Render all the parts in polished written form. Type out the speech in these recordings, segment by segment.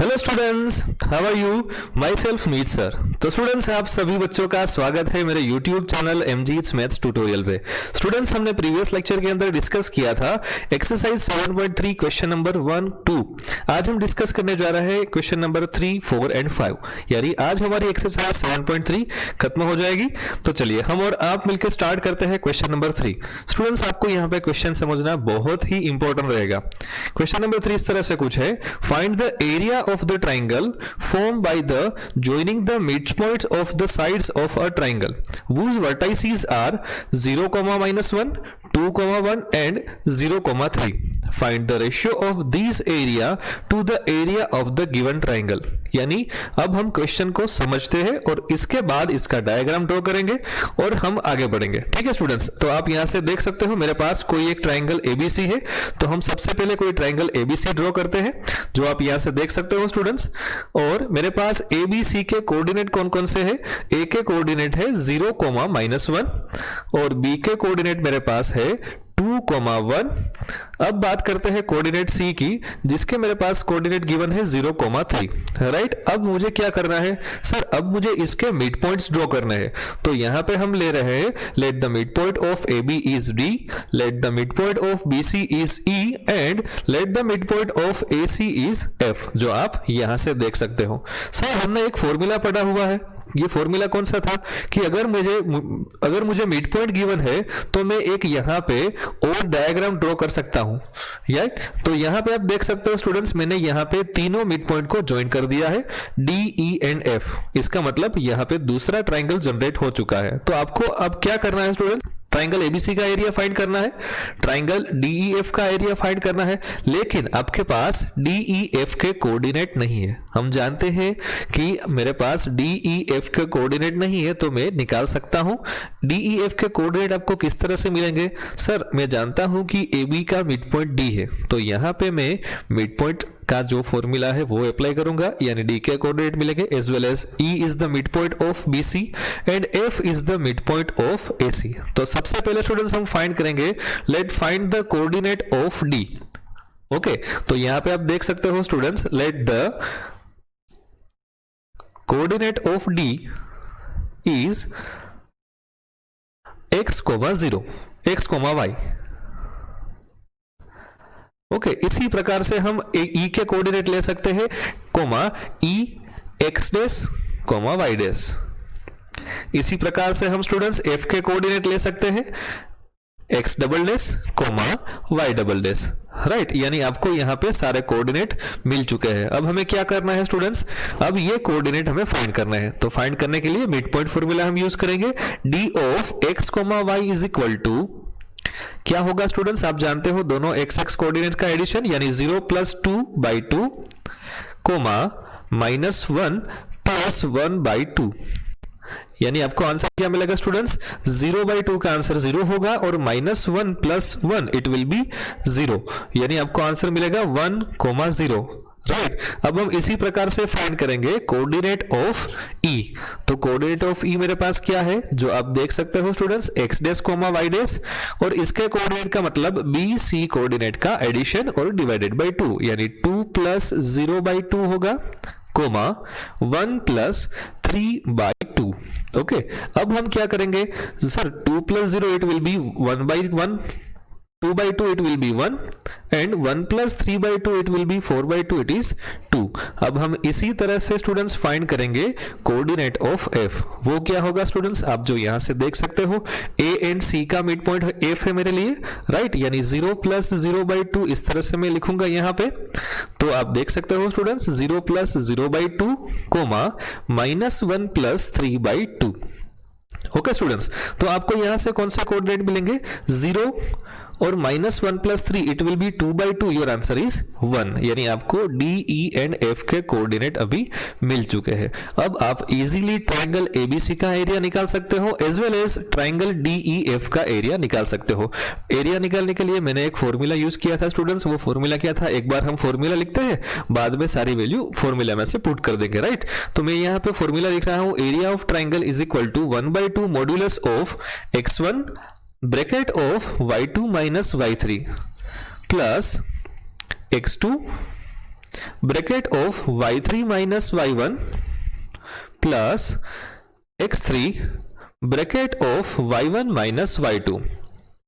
Hello students, how are you? My self Meet sir. तो students, आप सभी बच्चों का स्वागत है मेरे YouTube channel MGS maths tutorial पे। स्टूडेंट्स, हमने प्रीवियस लेक्चर के अंदर डिस्कस किया था एक्सरसाइज 7.3 क्वेश्चन नंबर 1, 2। आज हम डिस्कस करने जा रहे हैं क्वेश्चन नंबर 3, 4 एंड 5। यानी आज हमारी एक्सरसाइज 7.3 खत्म हो जाएगी। तो चलिए हम और आप मिलकर स्टार्ट करते हैं क्वेश्चन नंबर 3। स्टूडेंट्स, आपको यहाँ पे क्वेश्चन समझना बहुत ही इंपॉर्टेंट रहेगा। क्वेश्चन नंबर 3 इस तरह से कुछ है, find the area of the triangle formed by the joining the midpoints of the sides of a triangle whose vertices are 0, -1, 2, 1 and 0, 3. Find the ratio of these area to the area of the given triangle। यानी अब हम question को समझते हैं और इसके बाद इसका डायग्राम ड्रॉ करेंगे और हम आगे बढ़ेंगे। ठीक है स्टूडेंट्स, तो आप यहां से देख सकते हो मेरे पास कोई एक ट्राइंगल एबीसी है। तो हम सबसे पहले कोई ट्राइंगल एबीसी ड्रॉ करते हैं, जो आप यहां से देख सकते हो स्टूडेंट्स। और मेरे पास एबीसी के कोऑर्डिनेट कौन कौन से हैं? ए के कोऑर्डिनेट है 0, -1 और बी के कोऑर्डिनेट मेरे पास है 2, 1। अब बात करते हैं कोऑर्डिनेट सी की, जिसके मेरे पास कोऑर्डिनेट गिवन है 0, 3। राइट, अब मुझे क्या करना है सर? अब मुझे इसके मिड पॉइंट्स ड्रॉ करने हैं। तो यहां पे हम ले रहे हैं let the mid point of A B is D, let the mid point of B C is E and let the mid point of A C is F, जो आप यहां से देख सकते हो। सर, हमने एक फॉर्मूला पढ़ा हुआ है। ये फॉर्मूला कौन सा था कि अगर मुझे मिड पॉइंट गिवन है तो मैं एक यहां पे और डायग्राम ड्रॉ कर सकता हूं। राइट, तो यहां पे आप देख सकते हो स्टूडेंट्स, मैंने यहां पे तीनों मिड पॉइंट को ज्वाइन कर दिया है, डी, ई एंड एफ। इसका मतलब यहां पे दूसरा ट्राइंगल जनरेट हो चुका है। तो आपको अब क्या करना है स्टूडेंट्स? ट्राइंगल एबीसी का एरिया फाइंड करना है, ट्राइंगल डीईएफ का एरिया फाइंड करना है। लेकिन आपके पास डीईएफ के कोऑर्डिनेट नहीं है। हम जानते हैं कि मेरे पास डीईएफ के कोऑर्डिनेट नहीं है, तो मैं निकाल सकता हूं। डीईएफ के कोऑर्डिनेट आपको किस तरह से मिलेंगे? सर, मैं जानता हूं कि एबी का मिड पॉइंट डी है, तो यहां पे मैं मिड पॉइंट का जो फॉर्मूला है वो अप्लाई करूंगा, यानी डी के कोऑर्डिनेट मिलेंगे as well as E is the mid point of B C and F is the mid point of A C. तो सबसे पहले स्टूडेंट्स हम फाइंड करेंगे, let find the coordinate of D. Okay, तो यहां पे आप देख सकते हो students, let the coordinate of D is x, 0, x, y। Okay, इसी प्रकार से हम ई के कोऑर्डिनेट ले सकते हैं, ई एक्स डैश, वाई डैश। इसी प्रकार से हम स्टूडेंट्स एफ के कोऑर्डिनेट ले सकते हैं, x double dash, y double dash. Right, यानी आपको यहाँ पे सारे कोऑर्डिनेट मिल चुके हैं। अब हमें क्या करना है स्टूडेंट्स? अब ये कोऑर्डिनेट हमें फाइंड करना है। तो फाइंड करने के लिए मिड पॉइंट फॉर्मूला हम यूज करेंगे, D of x, y is equal to क्या होगा स्टूडेंट्स? आप जानते हो दोनों एक्स एक्स कोऑर्डिनेट का एडिशन, यानी 0 + 2/2, -1 + 1/2। यानी आपको आंसर क्या मिलेगा स्टूडेंट्स? 0/2 का आंसर 0 होगा और -1 + 1 इट विल बी 0, यानी आपको आंसर मिलेगा 1, 0। राइट, अब हम इसी प्रकार से फाइंड करेंगे कोऑर्डिनेट ऑफ ई। तो कोऑर्डिनेट ऑफ ई मेरे पास क्या है, जो आप देख सकते हो students, x dash, y dash, और इसके कोऑर्डिनेट का मतलब बी सी कोऑर्डिनेट का एडिशन और डिवाइडेड बाय 2, यानी 2 + 0/2 होगा, 1 + 3/2। ओके, अब हम क्या करेंगे sir? 2 + 0 it will B 1/1, 2/2 it will be 1 and 1 + 3/2 it will be 4/2, it is 2। अब हम इसी तरह से स्टूडेंट्स फाइंड करेंगे कोऑर्डिनेट ऑफ एफ। वो क्या होगा स्टूडेंट्स? आप जो यहां से देख सकते हो, ए एंड सी का मिड पॉइंट एफ है मेरे लिए। राइट, यानी 0 + 0/2 इस तरह से मैं लिखूंगा यहां पे। तो आप देख सकते हो स्टूडेंट्स, 0 + 0/2, -1 + 3/2। ओके स्टूडेंट्स, तो आपको यहां से कौन से कोऑर्डिनेट मिलेंगे? 0 और -1 + 3 it will be 2/2, your answer is 1। यानी आपको डी, ई एंड एफ के कोऑर्डिनेट अभी मिल चुके हैं। अब आप इजीली ट्राइंगल एबीसी का एरिया निकाल सकते हो as well as triangle DEF का एरिया निकाल सकते हो। एरिया निकालने के लिए मैंने एक फॉर्मूला यूज किया था स्टूडेंट्स। वो फॉर्मूला क्या था? एक बार हम फॉर्मूला लिखते हैं, बाद में सारी वैल्यू फॉर्मूला में से पुट कर देंगे। राइट, तो मैं यहाँ पे फॉर्मूला लिख रहा हूं, area of triangle is equal to 1/2 modulus of x1 bracket of y2 - y3 plus x2 bracket of y3 minus y1 plus x3 bracket of y1 minus y2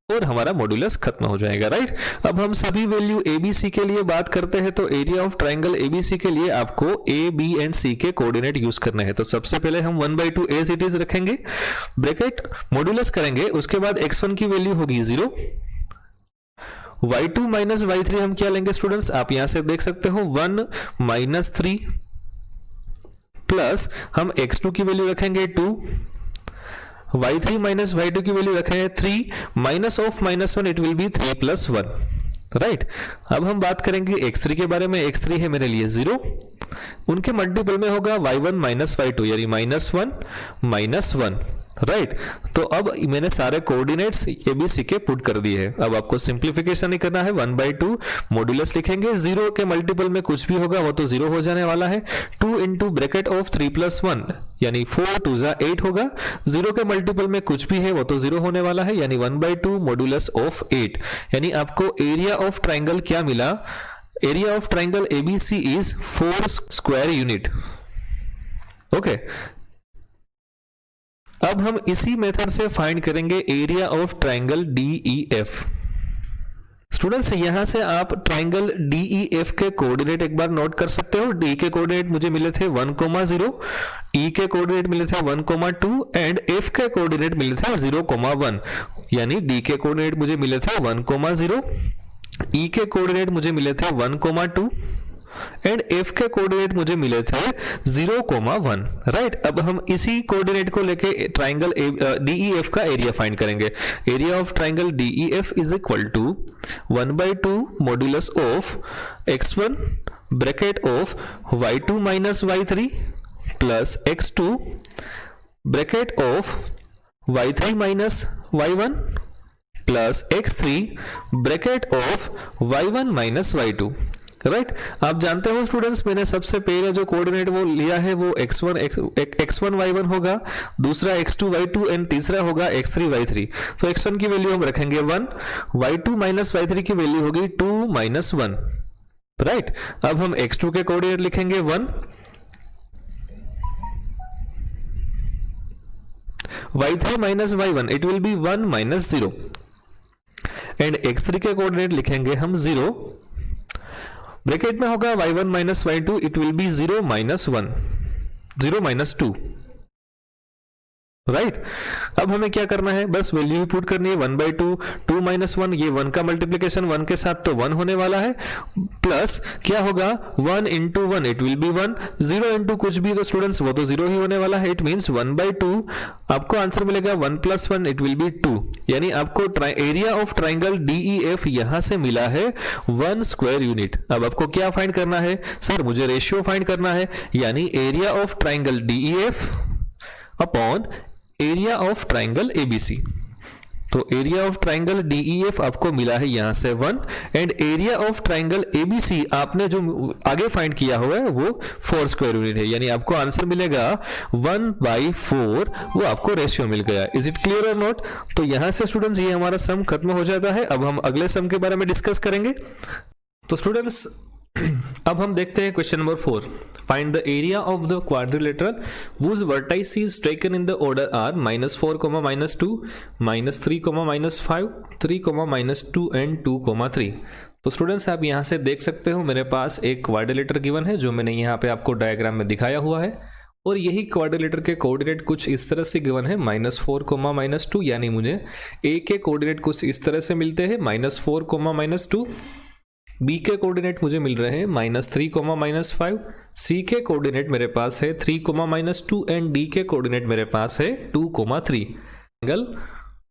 और हमारा मॉड्यूलस खत्म हो जाएगा, राइट। अब हम सभी वैल्यू ए बी सी के लिए बात करते हैं, तो एरिया ऑफ ट्राइंगल एबीसी के लिए आपको ए बी एंड सी के कोऑर्डिनेट यूज करने हैं। तो सबसे पहले हम 1/2 एज इट इज रखेंगे, ब्रैकेट मॉड्यूलस करेंगे, उसके बाद x1 की वैल्यू होगी 0, y2 माइनस y3 हम क्या लेंगे स्टूडेंट्स, आप यहां से देख सकते हो 1 माइनस 3 प्लस हम x2 की वैल्यू रखेंगे 2, y3 माइनस y2 की वैल्यू रखेंगे 3, minus of minus 1 it will B 3 plus 1, right. अब हम बात करेंगे x3 के बारे में, x3 है मेरे लिए 0, उनके मल्टीपल में होगा y1 माइनस y2 यानी -1 -1, राइट। तो अब मैंने सारे कोऑर्डिनेट्स एबीसी के पुट कर दिए हैं। अब आपको सिंप्लीफिकेशन ही करना है, 1/2 मॉड्यूलस लिखेंगे, 0 के मल्टीपल में कुछ भी होगा वो तो 0 हो जाने वाला है, 2 इंटू ब्रैकेट ऑफ 3 प्लस 1 यानी 4 2 8 होगा, 0 के मल्टीपल में कुछ भी है वो तो 0 होने वाला है, यानी 1/2 मॉड्यूलस ऑफ 8, यानी आपको एरिया ऑफ ट्राइंगल क्या मिला, area of triangle ABC is 4 square unit, okay. अब हम इसी मेथड से फाइंड करेंगे area of triangle DEF. Students यहां से आप ट्राइंगल डीईएफ के कोऑर्डिनेट एक बार नोट कर सकते हो। डी के कोऑर्डिनेट मुझे मिले थे 1,0, ई के कोऑर्डिनेट मिले थे 1,2 एंड एफ के कोऑर्डिनेट मिले थे 0,1, यानी डी के कोऑर्डिनेट मुझे मिले थे 1,0, ई के कोऑर्डिनेट मुझे मिले थे 1,2 एंड एफ के कोऑर्डिनेट मुझे मिले थे 0,1, राइट। अब हम इसी कोऑर्डिनेट को लेके ट्राइंगल डीईएफ का एरिया फाइंड करेंगे। Area of triangle DEF is equal to 1/2 modulus of x1 bracket of y2 minus y3 plus x2 bracket of y3 minus y1 plus x3 bracket of y1 minus y2, right. आप जानते हो students मैंने सबसे पहले जो coordinate वो लिया है वो x1 y1 होगा, दूसरा x2 y2 एंड तीसरा होगा x3 y3। तो x1 की वैल्यू हम रखेंगे 1, y2 माइनस y3 की वैल्यू होगी 2 माइनस 1, राइट। अब हम x2 के कोऑर्डिनेट लिखेंगे 1, y3 minus y1 it will B 1 minus 0 and x3 के कोऑर्डिनेट लिखेंगे हम 0, ब्रैकेट में होगा y1 minus y2 it will B 0 minus 1, 0 minus 2, right. अब हमें क्या करना है, बस वैल्यू ही पुट करनी है, 1/2 2 माइनस 1, ये 1 का मल्टीप्लीकेशन 1 के साथ तो 1 होने वाला है, प्लस क्या होगा 1 into 1 it will B 1, 0 into कुछ भी तो स्टूडेंट्स वो तो 0 ही होने वाला है, इट मीन्स 1/2 आपको आंसर मिलेगा 1 प्लस 1 इट विल बी 2, यानी आपको एरिया ऑफ ट्राइंगल डीईएफ यहां से मिला है 1 स्क्वायर यूनिट। अब आपको क्या फाइंड करना है सर, मुझे रेशियो फाइंड करना है, यानी area of triangle DEF upon area of triangle ABC. तो एरिया ऑफ ट्राइंगल डीईएफ आपको मिला है यहां से 1 and area of triangle ABC आपने जो आगे फाइंड किया हुआ है वो 4 स्क्वायर यूनिट है, यानी आपको आंसर मिलेगा 1/4, वो आपको रेशियो मिल गया। इज इट क्लियर और नॉट? तो यहां से स्टूडेंट्स ये हमारा सम खत्म हो जाता है। अब हम अगले सम के बारे में डिस्कस करेंगे। तो स्टूडेंट्स अब हम देखते हैं question number 4। Find the area of the quadrilateral whose vertices taken in the order are -4, -2, -3, -5, 3, -2 and 2, 3। तो स्टूडेंट्स आप यहाँ से देख सकते हो मेरे पास एक क्वाड्रिलेटर गिवन है जो मैंने यहाँ पे आपको डायग्राम में दिखाया हुआ है, और यही क्वाड्रिलेटर के कोऑर्डिनेट कुछ इस तरह से गिवन है -4, -2, यानी मुझे ए के कोऑर्डिनेट कुछ इस तरह से मिलते हैं -4, -2, बी के कोऑर्डिनेट मुझे मिल रहे हैं -3, -5, सी के कोऑर्डिनेट मेरे पास है 3, -2 एंड डी के कोऑर्डिनेट मेरे पास है 2, 3 एंगल।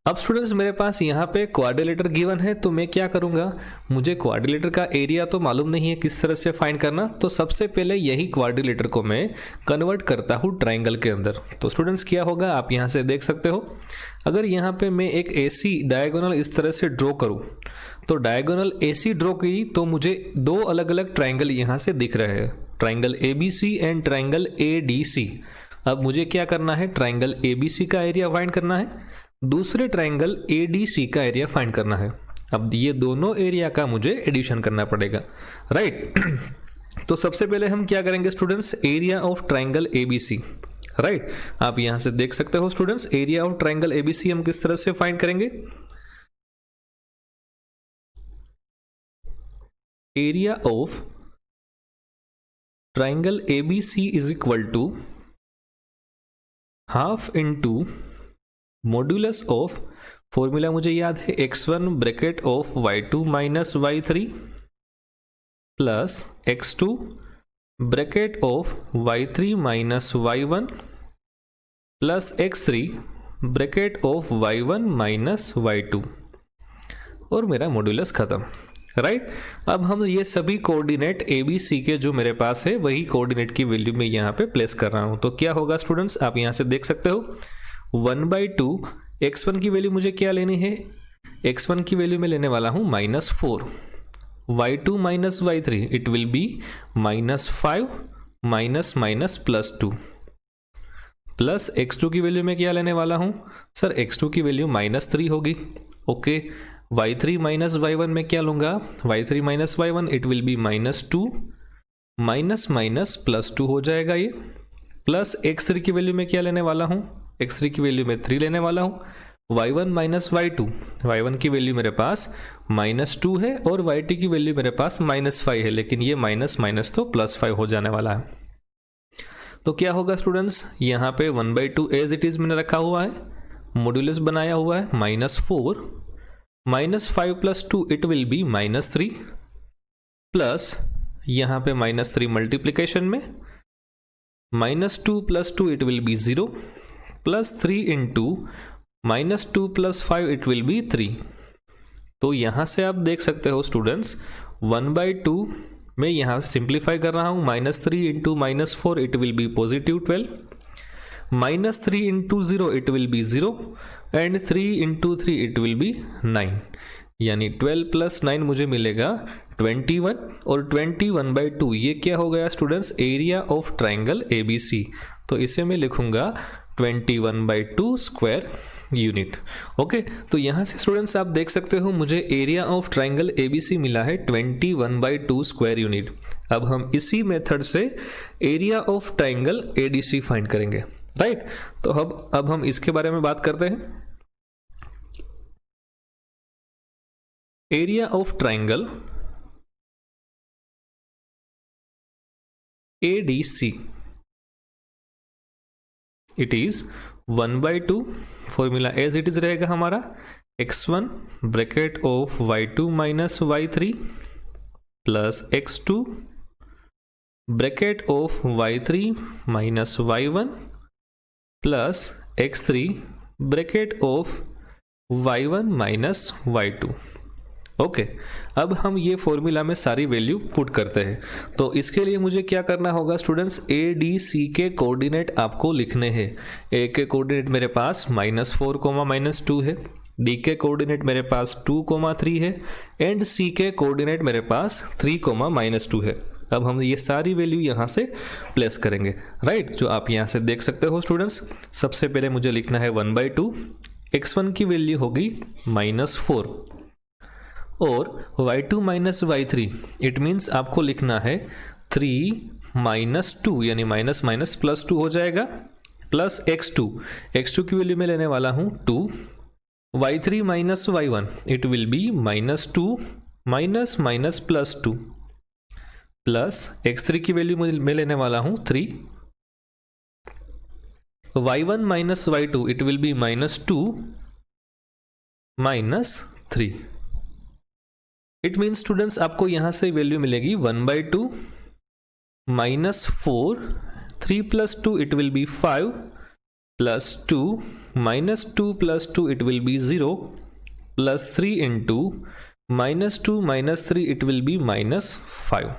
अब स्टूडेंट्स मेरे पास यहाँ पे क्वाड्रिलेटर गिवन है, तो मैं क्या करूँगा, मुझे क्वाड्रिलेटर का एरिया तो मालूम नहीं है किस तरह से फाइंड करना, तो सबसे पहले यही क्वाड्रिलेटर को मैं कन्वर्ट करता हूँ ट्राइंगल के अंदर। तो स्टूडेंट्स क्या होगा आप यहाँ से देख सकते हो, अगर यहाँ पे मैं एक एसी डायगोनल इस तरह से ड्रॉ करूँ, तो डायगोनल एसी ड्रॉ की तो मुझे दो अलग अलग ट्राइंगल यहाँ से दिख रहे हैं, triangle ABC and triangle ADC. अब मुझे क्या करना है, ट्राइंगल एबीसी का एरिया फाइंड करना है, दूसरे ट्राइंगल एडीसी का एरिया फाइंड करना है। अब ये दोनों एरिया का मुझे एडिशन करना पड़ेगा, राइट। तो सबसे पहले हम क्या करेंगे students, area of triangle ABC, right. आप यहां से देख सकते हो students, area of triangle ABC हम किस तरह से फाइंड करेंगे। Area of triangle ABC is equal to half into modulus of, formula मुझे याद है, x1 bracket of y2 minus y3 plus x2 bracket of y3 minus y1 plus x3 bracket of y1 minus y2, और मेरा modulus खत्म, right. अब हम ये सभी कोऑर्डिनेट ए बी सी के जो मेरे पास है वही कोऑर्डिनेट की वैल्यू में यहाँ पे प्लेस कर रहा हूँ। तो क्या होगा स्टूडेंट्स, आप यहाँ से देख सकते हो 1/2, x1 की वैल्यू मुझे क्या लेनी है, x1 की वैल्यू में लेने वाला हूँ -4, y2 minus y3 it will B -5 minus minus +2, plus x2 की वैल्यू में क्या लेने वाला हूँ सर, x2 की वैल्यू -3 होगी, ओके। y3 माइनस y1 में क्या लूंगा, y3 minus y1 it will B -2 minus minus +2 हो जाएगा ये, प्लस x3 की वैल्यू में क्या लेने वाला हूँ, x3 की वैल्यू में 3 लेने वाला हूँ, y1 माइनस y2, y1 की वैल्यू मेरे पास -2 है और y2 की वैल्यू मेरे पास -5 है, लेकिन ये माइनस माइनस तो +5 हो जाने वाला है। तो क्या होगा स्टूडेंट्स, यहाँ पे 1/2 एज इट इज मैंने रखा हुआ है, मॉड्यूलस बनाया हुआ है -4 -5 + 2 इट विल बी -3, प्लस यहाँ पे -3 मल्टीप्लीकेशन में -2 + 2 it will B 0, plus 3 into -2 + 5 it will B 3। तो यहाँ से आप देख सकते हो स्टूडेंट्स 1/2 में यहाँ सिंप्लीफाई कर रहा हूँ, -3 into -4 it will B +12, -3 into 0 it will B 0 and 3 into 3 it will B 9, यानी 12 + 9 मुझे मिलेगा 21, और 21/2 ये क्या हो गया students, area of triangle ABC. तो इसे मैं लिखूंगा 21/2 स्क्वायर यूनिट, ओके। तो यहाँ से स्टूडेंट्स आप देख सकते हो मुझे एरिया ऑफ ट्राइंगल एबीसी मिला है 21/2 स्क्वायर यूनिट। अब हम इसी मेथड से area of triangle ADC find करेंगे, राइट। तो अब हम इसके बारे में बात करते हैं। Area of triangle ADC it is 1/2, formula as it is रहेगा हमारा, x1 bracket of y2 minus y3 plus x2 bracket of y3 minus y1 plus x3 bracket of y1 minus y2, okay. अब हम ये formula में सारी value put करते हैं। तो इसके लिए मुझे क्या करना होगा स्टूडेंट्स, ADC के कोऑर्डिनेट आपको लिखने हैं। A के कोऑर्डिनेट मेरे पास -4, -2 है, D के कोऑर्डिनेट मेरे पास 2, 3 है, एंड C के कोऑर्डिनेट मेरे पास 3, -2 है। अब हम ये सारी वैल्यू यहाँ से प्लेस करेंगे, राइट, जो आप यहाँ से देख सकते हो स्टूडेंट्स। सबसे पहले मुझे लिखना है 1/2, x1 की वैल्यू होगी -4 और y2 minus y3 it means आपको लिखना है 3 - 2 यानी माइनस माइनस +2 हो जाएगा, प्लस x2 की वैल्यू में लेने वाला हूँ 2, y3 minus y1 it will B -2 minus minus +2, plus x3 की वैल्यू में लेने वाला हूँ 3, y1 minus y2 it will B -2 -3। It means students आपको यहां से वैल्यू मिलेगी 1/2 -4, 3 + 2 it will B 5 plus 2 -2 + 2 it will B 0 plus 3 into -2 - 3 it will B -5।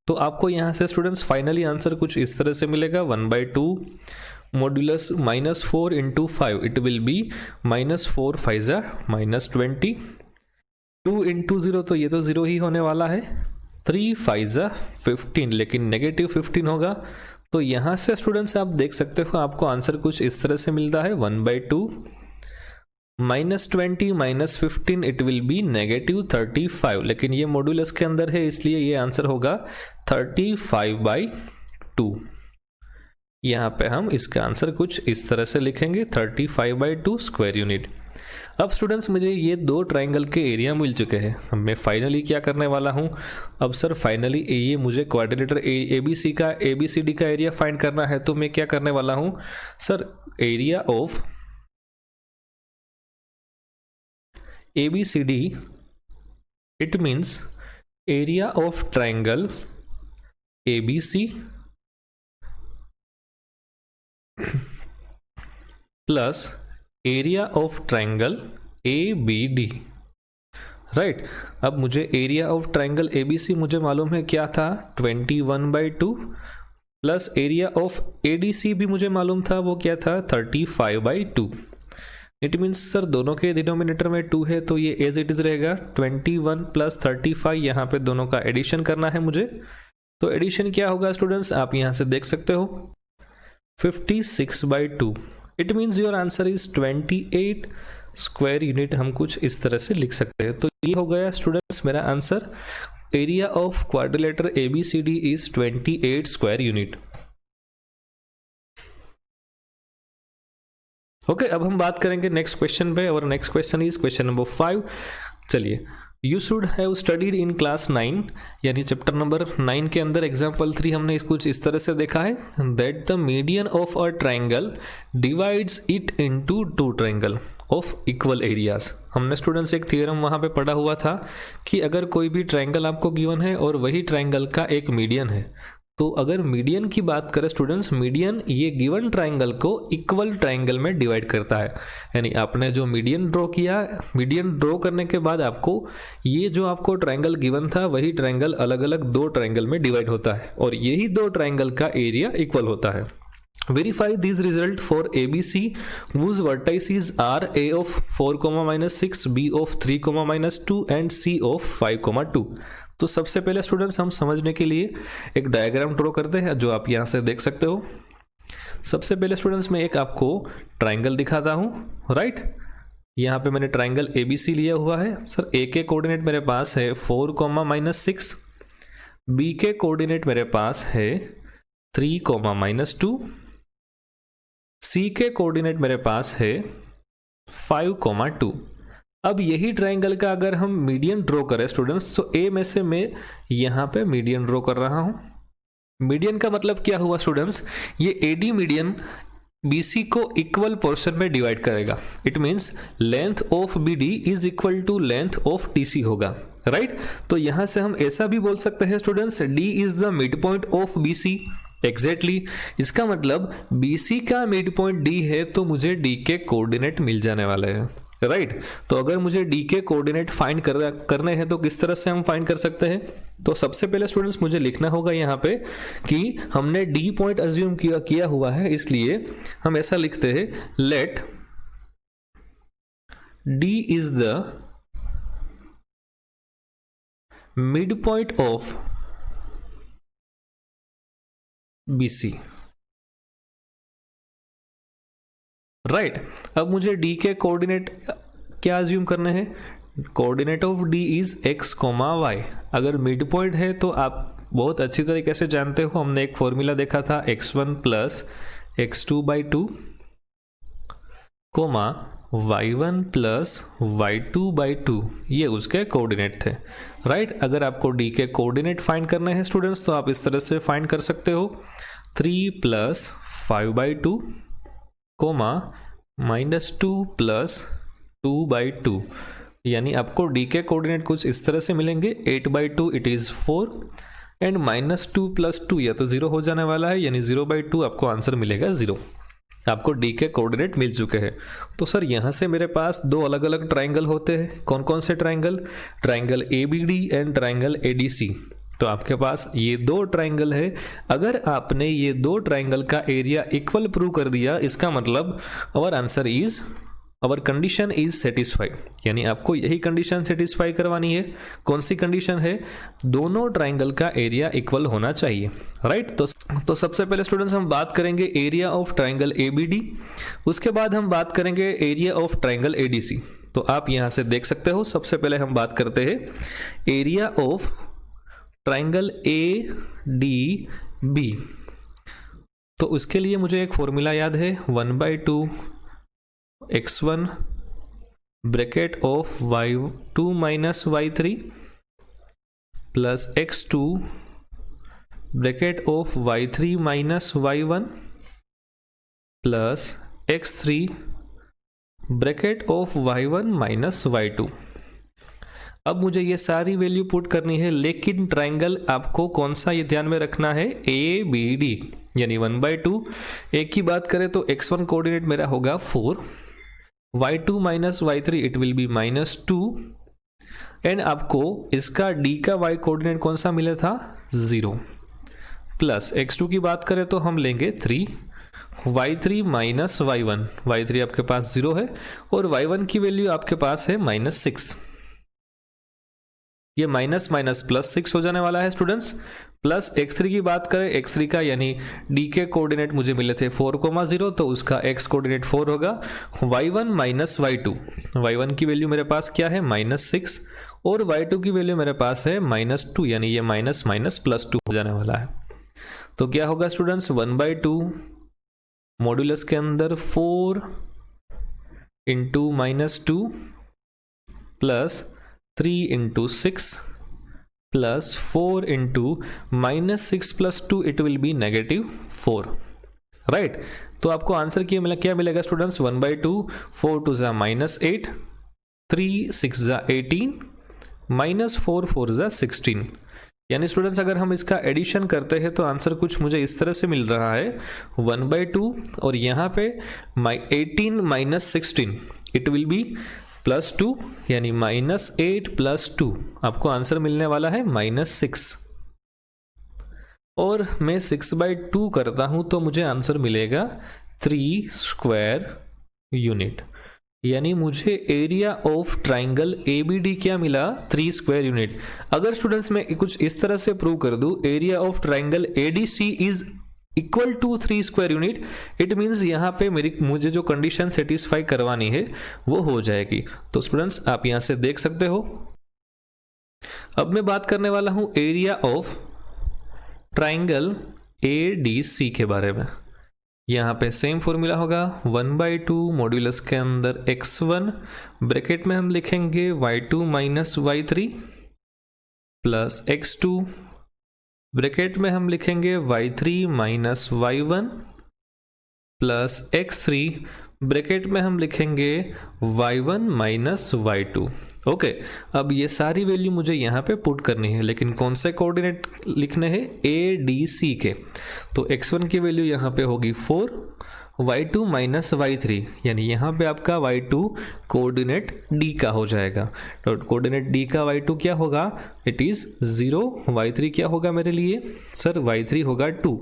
तो आपको यहाँ से स्टूडेंट्स फाइनली आंसर कुछ इस तरह से मिलेगा 1/2 modulus -4 into 5 it will B -4 5 -20, 2 into 0 तो ये तो 0 ही होने वाला है, 3 5 15 लेकिन -15 होगा। तो यहाँ से स्टूडेंट्स आप देख सकते हो आपको आंसर कुछ इस तरह से मिलता है 1/2 -20 -15 इट विल बी -35, लेकिन ये मॉड्यूलस के अंदर है इसलिए ये आंसर होगा 35/2। यहाँ पे हम इसका आंसर कुछ इस तरह से लिखेंगे 35/2 स्क्वायर यूनिट। अब स्टूडेंट्स मुझे ये दो ट्राइंगल के एरिया मिल चुके हैं। अब मैं फाइनली क्या करने वाला हूँ, अब सर फाइनली ये मुझे क्वाड्रिलेटरल ABCD का एरिया फाइंड करना है, तो मैं क्या करने वाला हूँ sir, area of ABCD it means area of triangle ABC plus area of triangle ABD, right. अब मुझे एरिया ऑफ ट्राइंगल ABC मुझे मालूम है क्या था 21/2 प्लस एरिया ऑफ ADC भी मुझे मालूम था, वो क्या था 35/2। इट मीन्स सर दोनों के डिनोमिनेटर में 2 है तो ये एज इट इज रहेगा 21 प्लस 35, यहाँ पे दोनों का एडिशन करना है मुझे। तो एडिशन क्या होगा स्टूडेंट्स, आप यहाँ से देख सकते हो 56/2। It means your answer is 28 square unit. हम कुछ इस तरह से लिख सकते हैं। तो ये हो गया स्टूडेंट्स मेरा answer, area of quadrilateral ABCD is 28 square unit. Okay, अब हम बात करेंगे नेक्स्ट क्वेश्चन पे, और next question is question number 5। चलिए, you should have studied in class 9, यानी चैप्टर नंबर 9 के अंदर एग्जाम्पल 3 हमने कुछ इस तरह से देखा है, that the median of a triangle divides it into 2 triangle of equal areas. हमने स्टूडेंट्स एक थियरम वहाँ पे पढ़ा हुआ था कि अगर कोई भी ट्राइंगल आपको गिवन है और वही ट्राइंगल का एक मीडियन है, तो अगर मीडियन की बात करें स्टूडेंट्स, मीडियन ये गिवन ट्राइंगल को इक्वल ट्राइंगल में डिवाइड करता है। यानी आपने जो मीडियन ड्रॉ किया, मीडियन ड्रॉ करने के बाद आपको ये जो आपको ट्राइंगल गिवन था वही ट्राइंगल अलग अलग 2 ट्राइंगल में डिवाइड होता है, और यही 2 ट्राइंगल का एरिया इक्वल होता है। Verify these result for ABC whose vertices are A of 4, -6, B of 3, -2 and C of 5, 2। तो सबसे पहले स्टूडेंट्स हम समझने के लिए एक डायग्राम ड्रॉ करते हैं जो आप यहाँ से देख सकते हो। सबसे पहले स्टूडेंट्स मैं एक आपको ट्राइंगल दिखाता हूँ, राइट। यहाँ पे मैंने ट्राइंगल ABC लिया हुआ है। सर A के कोऑर्डिनेट मेरे पास है 4, -6, B के कोऑर्डिनेट मेरे पास है 3, -2, C के कोऑर्डिनेट मेरे पास है 5, 2। अब यही ट्राइंगल का अगर हम मीडियन ड्रॉ करें स्टूडेंट्स, तो A में से मैं यहाँ पे मीडियन ड्रॉ कर रहा हूँ। मीडियन का मतलब क्या हुआ स्टूडेंट्स, ये AD मीडियन BC को इक्वल पोर्शन में डिवाइड करेगा। It means length of BD is equal to length of TC होगा, राइट। तो यहाँ से हम ऐसा भी बोल सकते हैं students, D is the mid point of BC। Exactly इसका मतलब BC का मिड पॉइंट D है, तो मुझे D के कोऑर्डिनेट मिल जाने वाले हैं, राइट। तो अगर मुझे D के कोऑर्डिनेट फाइंड करने हैं तो किस तरह से हम फाइंड कर सकते हैं। तो सबसे पहले स्टूडेंट्स मुझे लिखना होगा यहाँ पे कि हमने D पॉइंट अज्यूम किया हुआ है, इसलिए हम ऐसा लिखते हैं, let D is the mid point of BC, right. अब मुझे D के कोऑर्डिनेट क्या अज्यूम करने हैं, coordinate of D is x, y। अगर मिड पॉइंट है तो आप बहुत अच्छी तरीके से जानते हो, हमने एक फॉर्मूला देखा था x1 plus x2/2, y1 plus y2/2, ये उसके कोऑर्डिनेट थे, राइट। अगर आपको D के कोऑर्डिनेट फाइंड करने हैं स्टूडेंट्स, तो आप इस तरह से फाइंड कर सकते हो, 3 प्लस 5/2, -2 प्लस 2/2। यानी आपको D के कोऑर्डिनेट कुछ इस तरह से मिलेंगे, 8/2 इट इज 4 एंड -2 प्लस 2 या तो 0 हो जाने वाला है, यानी 0/2 आपको आंसर मिलेगा 0। आपको D के कोऑर्डिनेट मिल चुके हैं। तो सर यहाँ से मेरे पास 2 अलग अलग ट्राइंगल होते हैं। कौन कौन से triangle, triangle ABD and triangle ADC। तो आपके पास ये 2 ट्राइंगल है। अगर आपने ये 2 ट्राइंगल का एरिया इक्वल प्रूव कर दिया, इसका मतलब our answer is our condition is satisfied, यानी आपको यही कंडीशन सेटिस्फाई करवानी है। कौन सी कंडीशन है? दोनों ट्राइंगल का एरिया इक्वल होना चाहिए, राइट। तो सबसे पहले स्टूडेंट्स हम बात करेंगे एरिया ऑफ ट्राइंगल ABD, उसके बाद हम बात करेंगे एरिया ऑफ ट्राइंगल ADC। तो आप यहां से देख सकते हो, सबसे पहले हम बात करते हैं एरिया ऑफ ट्राइंगल ADB। तो उसके लिए मुझे एक फॉर्मूला याद है, 1/2 x1 bracket of y2 minus y3 plus x2 bracket of y3 minus y1 plus x3 bracket of y1 minus y2। अब मुझे ये सारी वैल्यू पुट करनी है, लेकिन ट्राइंगल आपको कौन सा ये ध्यान में रखना है, ABD, यानी 1/2। एक की बात करें तो x1 कोऑर्डिनेट मेरा होगा 4, y2 minus y3 it will B -2, and आपको इसका d का y कोऑर्डिनेट कौन सा मिला था, 0, प्लस x2 की बात करें तो हम लेंगे 3, y3 माइनस y1, y3 आपके पास 0 है और y1 की वैल्यू आपके पास है -6। ये माइनस माइनस प्लस 6 हो जाने वाला है स्टूडेंट्स। प्लस x3 की बात करें, x3 का यानी d के कोऑर्डिनेट मुझे मिले थे 4,0, तो उसका x कोऑर्डिनेट 4 होगा, y1 माइनस y2, y1 की वैल्यू मेरे पास क्या है, -6, और y2 की वैल्यू मेरे पास है -2, यानी ये माइनस माइनस +2 हो जाने वाला है। तो क्या होगा स्टूडेंट्स, 1/2 मॉड्यूलस के अंदर 4 into -2 plus 3 into 6 plus 4 into -6 plus 2 it will B -4, right. तो आपको आंसर क्या मिलेगा स्टूडेंट्स, 1/2, 4 2 ज़ा -8, 3 6 ज़ा 18, -4 4 ज़ा 16। यानी स्टूडेंट्स अगर हम इसका एडिशन करते हैं तो आंसर कुछ मुझे इस तरह से मिल रहा है, 1/2 और यहाँ पे 18 माइनस 16 इट विल बी +2, यानी -8 + 2, आपको आंसर मिलने वाला है -6। और मैं 6/2 करता हूं तो मुझे आंसर मिलेगा 3 स्क्वायर यूनिट, यानी मुझे एरिया ऑफ ट्राइंगल ABD क्या मिला, 3 स्क्वायर यूनिट। अगर स्टूडेंट्स मैं कुछ इस तरह से प्रूव कर दूं, area of triangle ADC is equal to 3 square unit, it means यहाँ पे मुझे जो कंडीशन सेटिस्फाई करवानी है वो हो जाएगी। तो स्टूडेंट्स आप यहाँ से देख सकते हो। अब मैं बात करने वाला हूँ एरिया ऑफ ट्राइंगल ADC के बारे में। यहाँ पे सेम फॉर्मूला होगा, 1/2 मॉड्यूलस के अंदर x1 ब्रैकेट में हम लिखेंगे y2 minus y3 plus x2 bracket में हम लिखेंगे y3 minus y1 plus x3 bracket में हम लिखेंगे y1 माइनस y2। ओके, अब ये सारी वैल्यू मुझे यहाँ पे पुट करनी है, लेकिन कौन से कोऑर्डिनेट लिखने हैं, ADC के। तो x1 की वैल्यू यहाँ पे होगी 4, y2 माइनस y3, यानी यहाँ पे आपका y2 कोऑर्डिनेट d का हो जाएगा। तो कोऑर्डिनेट d का y2 क्या होगा, इट इज 0, y3 क्या होगा मेरे लिए, सर y3 होगा 2।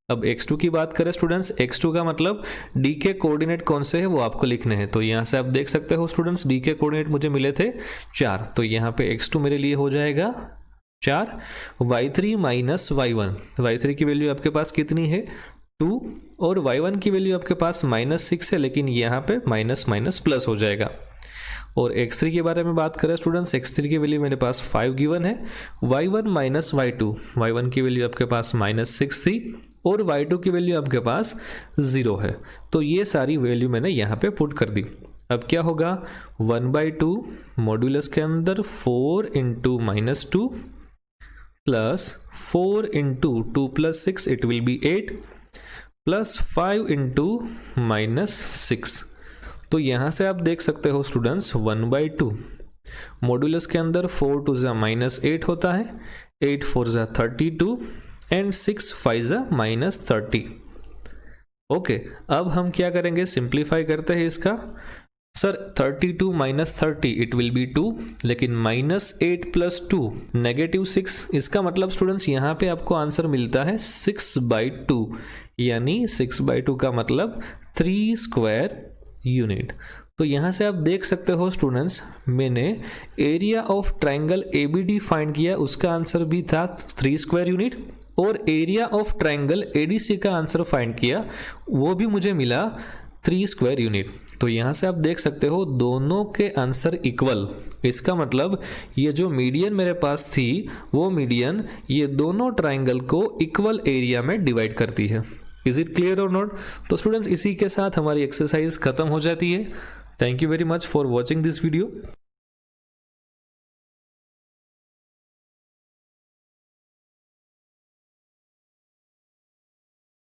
अब x2 की बात करें स्टूडेंट्स, x2 का मतलब d के कोऑर्डिनेट कौन से है वो आपको लिखने हैं। तो यहाँ से आप देख सकते हो स्टूडेंट्स, d के कोऑर्डिनेट मुझे मिले थे 4, तो यहाँ पे x2 मेरे लिए हो जाएगा 4, y3 माइनस y1, y3 की वैल्यू आपके पास कितनी है, 2, और y1 की वैल्यू आपके पास -6 है, लेकिन यहाँ पे माइनस माइनस प्लस हो जाएगा। और x3 के बारे में बात करें स्टूडेंट्स, x3 की वैल्यू मेरे पास 5 गिवन है, y1 माइनस y2, y1 की वैल्यू आपके पास -6 थी और y2 की वैल्यू आपके पास 0 है। तो ये सारी वैल्यू मैंने यहाँ पे पुट कर दी। अब क्या होगा, 1/2 मॉड्यूलस के अंदर 4 into -2 plus 4 into 2 + 6 it will B 8 plus 5 into -6। तो यहाँ से आप देख सकते हो स्टूडेंट्स, 1/2 मॉड्यूलस के अंदर 4 2 ज़ा -8 होता है, 8 4 ज़ा 32 एंड 6 5 ज़ा -30। ओके, अब हम क्या करेंगे, सिंप्लीफाई करते हैं इसका। Sir 32 minus 30 it will B 2, लेकिन -8 + 2 -6, इसका मतलब स्टूडेंट्स यहाँ पे आपको आंसर मिलता है 6/2, यानी 6/2 का मतलब 3 स्क्वायर यूनिट। तो यहाँ से आप देख सकते हो स्टूडेंट्स, मैंने area of triangle ABD find किया, उसका आंसर भी था 3 स्क्वायर यूनिट, और एरिया ऑफ ट्राइंगल ADC का आंसर फाइंड किया, वो भी मुझे मिला 3 स्क्वायर यूनिट। तो यहाँ से आप देख सकते हो दोनों के आंसर इक्वल। इसका मतलब ये जो मीडियन मेरे पास थी, वो मीडियन ये दोनों ट्राइंगल को इक्वल एरिया में डिवाइड करती है। इज इट क्लियर और नॉट? तो स्टूडेंट्स, इसी के साथ हमारी एक्सरसाइज खत्म हो जाती है। Thank you very much for watching this video.